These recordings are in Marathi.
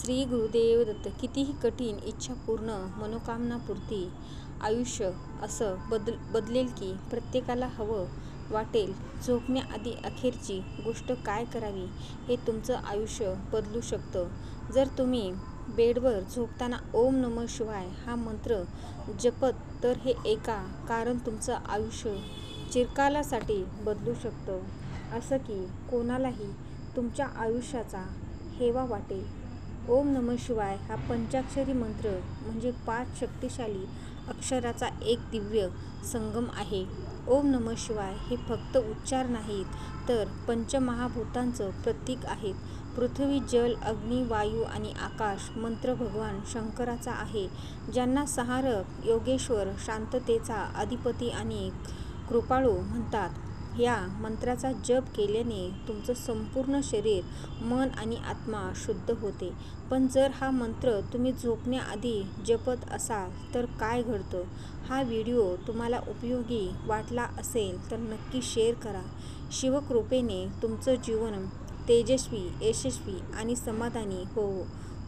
श्री गुरुदेव दत्त. कितीही कठीण इच्छा पूर्ण, मनोकामना पूर्ती. आयुष्य असं बदलेल की प्रत्येकाला हवं वाटेल झोपण्याआधी अखेरची गोष्ट काय करावी हे तुमचं आयुष्य बदलू शकतं. जर तुम्ही बेडवर झोपताना ओम नमः शिवाय हा मंत्र जपत तर हे ऐका, कारण तुमचं आयुष्य चिरकालासाठी बदलू शकतं. असं की कोणालाही तुमच्या आयुष्याचा हेवा वाटेल. ओम नमः शिवाय हा पंचाक्षरी मंत्र म्हणजे 5 शक्तिशाली अक्षराचा एक दिव्य संगम आहे. ओम नमः शिवाय हे फक्त उच्चार नाहीत, तर पंचमहाभूतांचं प्रतीक आहेत. पृथ्वी, जल, अग्नी, वायू आणि आकाश. मंत्र भगवान शंकराचा आहे, ज्यांना संहारक, योगेश्वर, शांततेचा अधिपती आणि कृपाळू म्हणतात. या मंत्राचा जप केल्याने तुमचं संपूर्ण शरीर, मन आणि आत्मा शुद्ध होते. पण जर हा मंत्र तुम्ही झोपण्याआधी जपत असाल तर काय घडतं? हा व्हिडिओ तुम्हाला उपयोगी वाटला असेल तर नक्की शेअर करा. शिवकृपेने तुमचं जीवन तेजस्वी, यशस्वी आणि समाधानी होवो.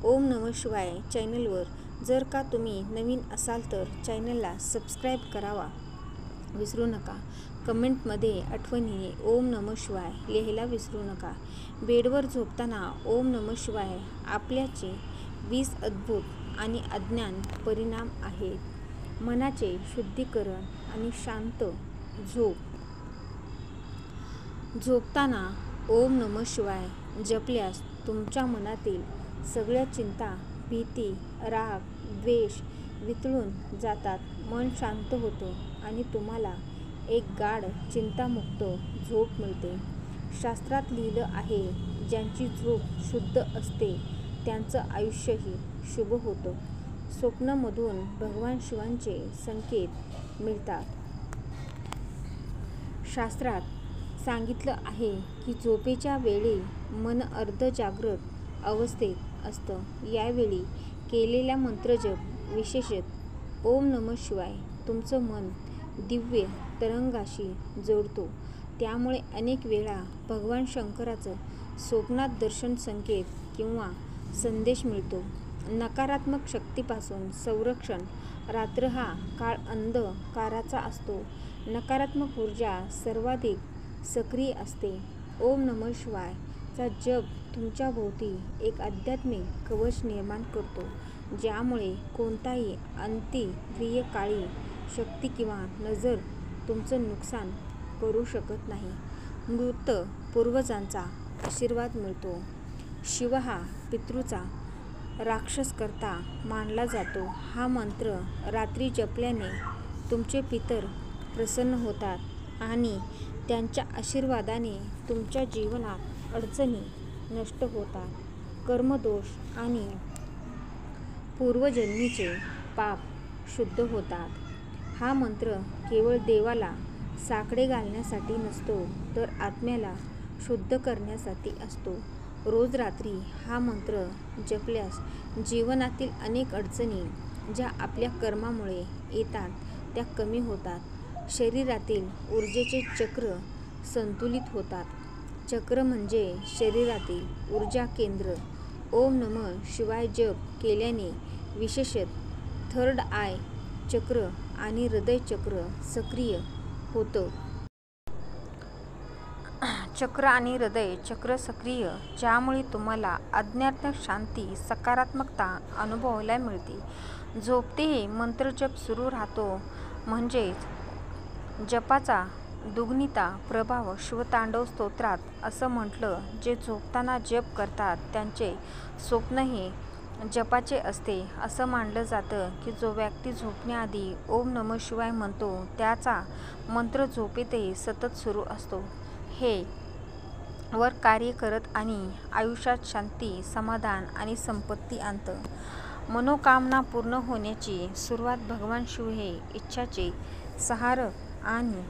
ओम नमः शिवाय चॅनलवर जर का तुम्ही नवीन असाल तर चॅनलला सबस्क्राईब करावा विसरू नका. कमेंटमध्ये आठवणीने ओम नमः शिवाय लिहायला विसरू नका. बेडवर झोपताना ओम नमः शिवाय आपल्याचे 20 अद्भुत आणि अज्ञान परिणाम आहेत. मनाचे शुद्धीकरण आणि शांत झोप. झोपताना ओम नमः शिवाय जपल्यास तुमच्या मनातील सगळ्या चिंता, भीती, राग, द्वेष वितळून जातात. मन शांत होतं आणि तुम्हाला एक गाढ चिंतामुक्त झोप मिळते. शास्त्रात लिहिलं आहे, ज्यांची झोप शुद्ध असते त्यांचं आयुष्यही शुभ होतं. स्वप्नामधून भगवान शिवांचे संकेत मिळतात. शास्त्रात सांगितलं आहे की झोपेच्या वेळी मन अर्धजागृत अवस्थेत असतं. यावेळी केलेला मंत्रजप, विशेषतः ओम नमः शिवाय, तुमचं मन दिव्य तरंगाशी जोडतो. त्यामुळे अनेक वेळा भगवान शंकराचं स्वप्नात दर्शन, संकेत किंवा संदेश मिळतो. नकारात्मक शक्तीपासून संरक्षण. रात्र हा काळ अंधकाराचा असतो. नकारात्मक ऊर्जा सर्वाधिक सक्रिय असते. ओम नमः शिवाय चा जप तुमच्याभोवती एक आध्यात्मिक कवच निर्माण करतो, ज्यामुळे कोणताही अतिक्रियकारी शक्ती किंवा नजर तुमचं नुकसान करू शकत नाही. मृत पूर्वजांचा आशीर्वाद मिळतो. शिव हा पितृचा राक्षसकर्ता मानला जातो. हा मंत्र रात्री जपल्याने तुमचे पितर प्रसन्न होतात आणि त्यांच्या आशीर्वादाने तुमच्या जीवनात अडचणी नष्ट होतात. कर्मदोष आणि पूर्वजन्मीचे पाप शुद्ध होतात. हा मंत्र केवळ देवाला साकडे घालण्यासाठी नसतो, तर आत्म्याला शुद्ध करण्यासाठी असतो. रोज रात्री हा मंत्र जपल्यास जीवनातील अनेक अडचणी ज्या आपल्या कर्मामुळे येतात त्या कमी होतात. शरीरातील ऊर्जेचे चक्र संतुलित होतात. चक्र म्हणजे शरीरातील ऊर्जा केंद्र. ओम नमः शिवाय जप केल्याने विशेषतः थर्ड आय चक्र आणि हृदय चक्र सक्रिय होतं. चक्र आणि हृदय चक्र सक्रिय, ज्यामुळे तुम्हाला अज्ञात शांती, सकारात्मकता अनुभवायला मिळते. झोपतेही मंत्रजप सुरू राहतो. म्हणजेच जपाचा दुग्णिता प्रभाव. शिवतांडव स्तोत्रात असं म्हटलं, जे झोपताना जप करतात त्यांचे स्वप्नही जपाचे असते. असं मानलं जातं की जो व्यक्ती झोपण्याआधी ओम नमः शिवाय म्हणतो त्याचा मंत्र झोपेतही सतत सुरू असतो. हे वर कार्य करत आणि आयुष्यात शांती, समाधान आणि संपत्ती आणतं. मनोकामना पूर्ण होण्याची सुरुवात. भगवान शिव हे इच्छाचे संहारक आणि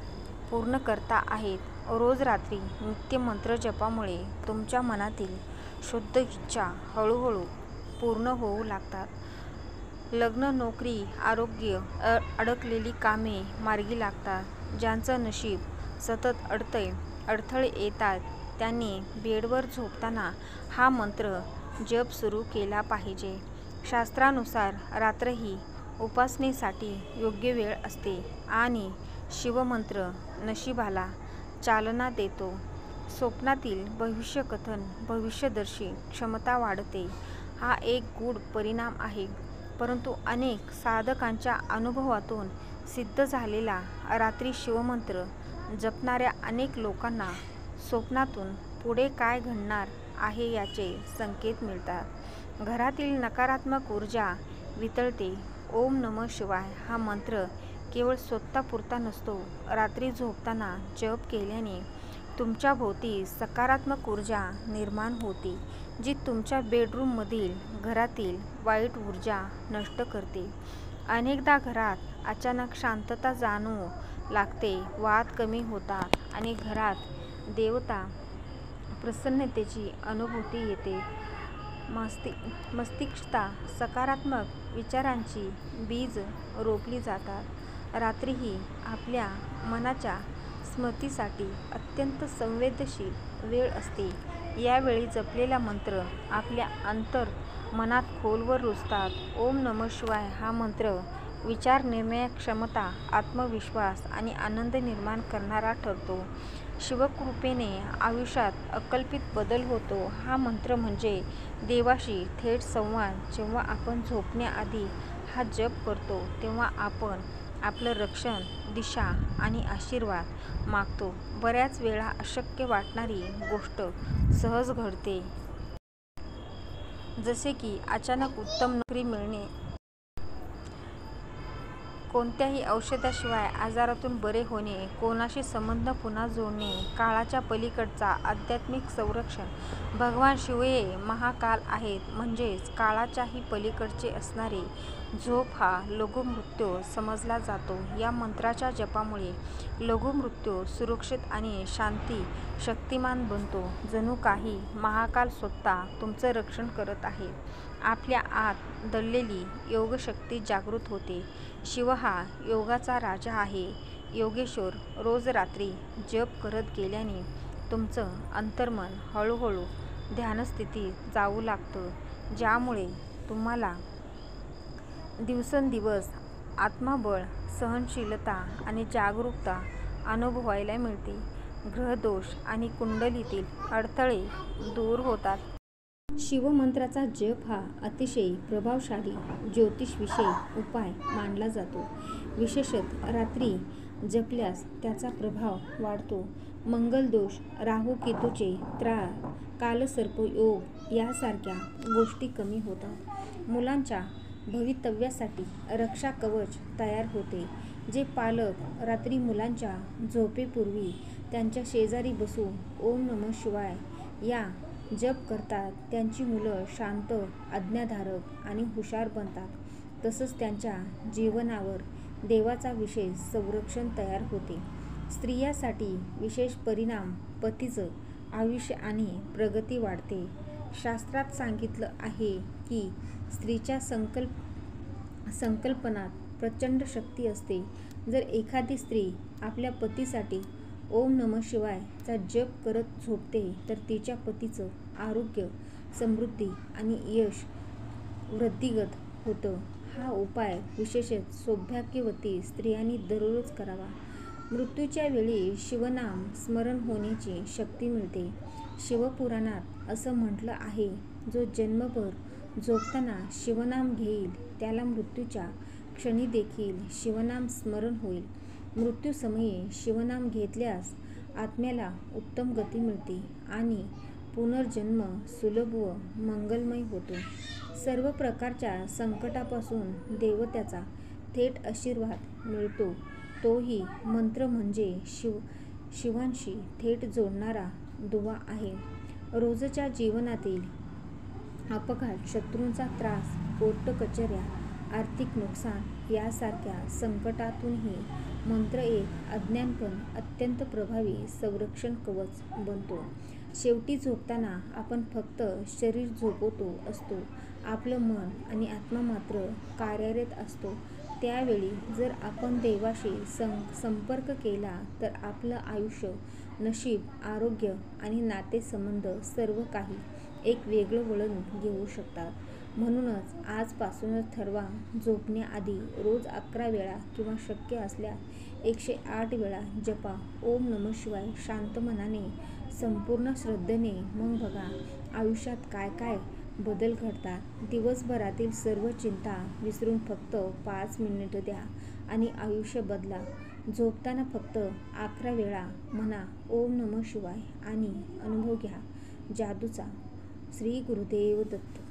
पूर्णकर्ता आहेत. रोज रात्री नित्य मंत्रजपामुळे तुमच्या मनातील शुद्ध इच्छा हळूहळू पूर्ण होऊ लागतात. लग्न, नोकरी, आरोग्य, अडकलेली कामे मार्गी लागतात. ज्यांचं नशीब सतत अडथळे येतात त्यांनी बेडवर झोपताना हा मंत्र जप सुरू केला पाहिजे. शास्त्रानुसार रात्र ही उपासनेसाठी योग्य वेळ असते आणि शिवमंत्र नशिबाला चालना देतो. स्वप्नातील भविष्यकथन भविष्यदर्शी क्षमता वाढते. हा एक गूढ परिणाम आहे, परंतु अनेक साधकांच्या अनुभवातून सिद्ध झालेला रात्री शिवमंत्र जपणाऱ्या अनेक लोकांना स्वप्नातून पुढे काय घडणार आहे याचे संकेत मिळतात. घरातील नकारात्मक ऊर्जा वितळते. ओम नमः शिवाय हा मंत्र केवळ स्वतःपुरता नसतो. रात्री झोपताना जप केल्याने तुमच्याभोवती सकारात्मक ऊर्जा निर्माण होते, जी तुमच्या बेडरूममधील घरातील वाईट ऊर्जा नष्ट करते. अनेकदा घरात अचानक शांतता जाणवू लागते, वाद कमी होतात आणि घरात देवता प्रसन्नतेची अनुभूती येते. मस्तिष्कात सकारात्मक विचारांची बीज रोपली जातात. रात्री ही आपल्या मनाच्या स्मृतीसाठी अत्यंत संवेदनशील वेळ असते. यावेळी जपलेला मंत्र आपल्या अंतर्मनात खोलवर रुजतात. ओम नमः शिवाय हा मंत्र विचार निर्णय क्षमता, आत्मविश्वास आणि आनंद निर्माण करणारा ठरतो. शिवकृपेने आयुष्यात अकल्पित बदल होतो. हा मंत्र म्हणजे देवाशी थेट संवाद. जेव्हा आपण झोपण्याआधी हा जप करतो तेव्हा आपण आपलं रक्षण, दिशा आणि आशीर्वाद मागतो. बऱ्याच वेळा अशक्य वाटणारी गोष्ट सहज घडते. जसे की अचानक उत्तम नोकरी मिळणे, कोणत्याही औषधाशिवाय आजारातून बरे होणे, कोणाशी संबंध पुन्हा जोडणे. काळाच्या पलीकडचा आध्यात्मिक संरक्षण भगवान शिव हे महाकाल आहेत, म्हणजेच काळाच्याही पलीकडचे असणारे. झोप हा लघुमृत्यू समजला जातो. या मंत्राच्या जपामुळे लघुमृत्यू सुरक्षित आणि शांती शक्तिमान बनतो. जणू काही महाकाल स्वतः तुमचं रक्षण करत आहे. आपल्या आत दडलेली योगशक्ती जागृत होते. शिव हा योगाचा राजा आहे. योगेश्वर रोज रात्री जप करत गेल्याने तुमचं अंतर्मन हळूहळू ध्यानस्थितीत जाऊ लागतं, ज्यामुळे तुम्हाला दिवसेंदिवस आत्मबळ, सहनशीलता आणि जागरूकता अनुभवायला मिळते. ग्रहदोष आणि कुंडलीतील अडथळे दूर होतात. शिवमंत्राचा जप हा अतिशय प्रभावशाली ज्योतिषविषयक उपाय मानला जातो. विशेषतः रात्री जपल्यास त्याचा प्रभाव वाढतो. मंगलदोष, राहू-केतूचे त्रास, कालसर्पयोग यासारख्या गोष्टी कमी होतात. मुलांच्या भवितव्यासाठी रक्षा कवच तयार होते. जे पालक रात्री मुलांच्या झोपेपूर्वी त्यांच्या शेजारी बसून ओम नमः शिवाय या जप करतात, त्यांची मुलं शांत, आज्ञाधारक आणि हुशार बनतात. तसंच त्यांच्या जीवनावर देवाचा विशेष संरक्षण तयार होते. स्त्रियांसाठी विशेष परिणाम, पतीचं आयुष्य आणि प्रगती वाढते. शास्त्रात सांगितलं आहे की स्त्रीच्या संकल्पनात प्रचंड शक्ती असते. जर एखादी स्त्री आपल्या पतीसाठी ओम नमः शिवाय चा जप करत झोपते तर तिच्या पतीचं आरोग्य, समृद्धी आणि यश वृद्धिंगत होतं. हा उपाय विशेषतः सौभाग्यवती स्त्रियांनी दररोज करावा. मृत्यूच्या वेळी शिवनाम स्मरण होण्याची शक्ती मिळते. शिवपुराणात असं म्हटलं आहे, जो जन्मभर झोपताना शिवनाम घेईल त्याला मृत्यूच्या क्षणी देखील शिवनाम स्मरण होईल. मृत्यूसमयी शिवनाम घेतल्यास आत्म्याला उत्तम गती मिळते आणि पुनर्जन्म सुलभ व मंगलमय होतो. सर्व प्रकारच्या संकटापासून देवत्याचा थेट आशीर्वाद मिळतो. तोही मंत्र म्हणजे शिवांशी थेट जोडणारा दुवा आहे. रोजच्या जीवनातील अपघात, शत्रूंचा त्रास, कोर्ट कचऱ्या, आर्थिक नुकसान यासारख्या संकटातूनही मंत्र एक अज्ञात पण अत्यंत प्रभावी संरक्षण कवच बनतो. शेवटी झोपताना आपण फक्त शरीर झोपतो असतो, आपलं मन आणि आत्मा मात्र कार्यरत असतो. त्यावेळी जर आपण देवाशी संपर्क केला तर आपलं आयुष्य, नशीब, आरोग्य आणि नातेसंबंध सर्व काही एक वेगळं वळण घेऊ शकतात. म्हणूनच आजपासूनच ठरवा, झोपण्याआधी रोज 11 वेळा किंवा शक्य असल्यास 108 वेळा जपा ओम नमः शिवाय शांत मनाने, संपूर्ण श्रद्धेने. मग बघा आयुष्यात काय काय बदल घडतात. दिवसभरातील सर्व चिंता विसरून फक्त 5 मिनिटं द्या आणि आयुष्य बदला. झोपताना फक्त 11 वेळा म्हणा ओम नमः शिवाय आणि अनुभव घ्या जादूचा. श्री गुरुदेव दत्त.